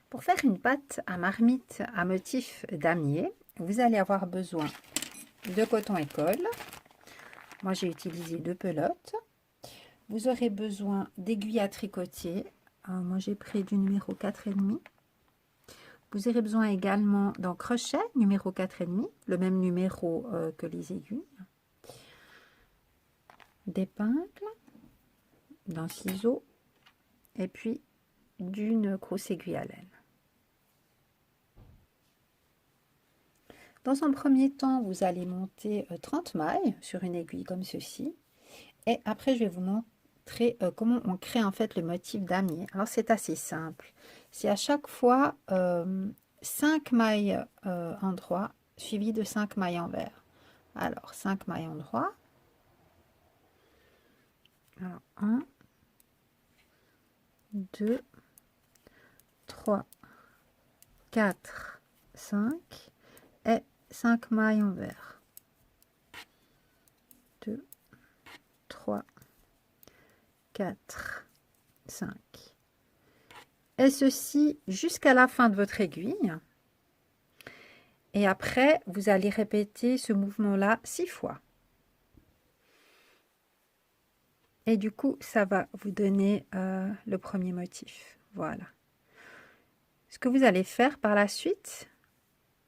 Pour faire une pâte à marmite à motif damier, vous allez avoir besoin de coton école. Moi, j'ai utilisé 2 pelotes. Vous aurez besoin d'aiguilles à tricoter. Moi, j'ai pris du numéro 4,5. Vous aurez besoin également d'un crochet numéro 4,5, le même numéro que les aiguilles. D'épingles, d'un ciseau et puis d'une grosse aiguille à laine. Dans un premier temps, vous allez monter 30 mailles sur une aiguille comme ceci. Et après, je vais vous montrer comment on crée en fait le motif damier. Alors, c'est assez simple. C'est à chaque fois 5 mailles endroit suivies de 5 mailles envers. Alors, 5 mailles endroit. Alors, 1, 2, 3, 4, 5 et 5 mailles envers. 2, 3, 4, 5. Et ceci jusqu'à la fin de votre aiguille. Et après, vous allez répéter ce mouvement-là 6 fois. Et du coup, ça va vous donner le premier motif. Voilà. Ce que vous allez faire par la suite,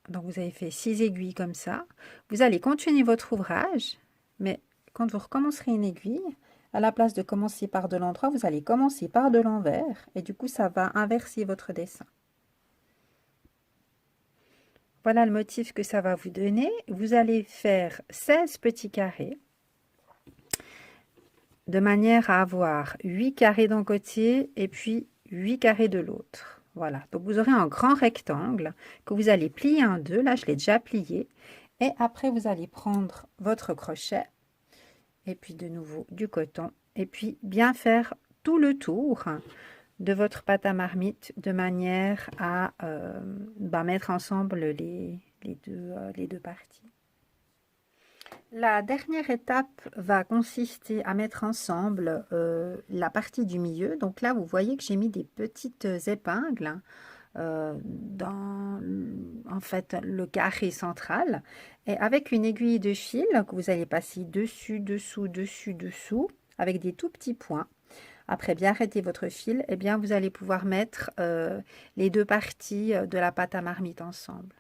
donc vous avez fait 6 aiguilles comme ça, vous allez continuer votre ouvrage, mais quand vous recommencerez une aiguille, à la place de commencer par de l'endroit, vous allez commencer par de l'envers, et du coup, ça va inverser votre dessin. Voilà le motif que ça va vous donner. Vous allez faire 16 petits carrés, de manière à avoir 8 carrés d'un côté et puis 8 carrés de l'autre. Voilà, donc vous aurez un grand rectangle que vous allez plier en deux. Là, je l'ai déjà plié. Et après, vous allez prendre votre crochet et puis de nouveau du coton. Et puis bien faire tout le tour de votre pâte à marmite de manière à mettre ensemble les deux parties. La dernière étape va consister à mettre ensemble la partie du milieu. Donc là, vous voyez que j'ai mis des petites épingles dans en fait le carré central. Et avec une aiguille de fil que vous allez passer dessus, dessous, dessus, dessous, avec des tout petits points. Après bien arrêter votre fil, et bien vous allez pouvoir mettre les deux parties de la pâte à marmite ensemble.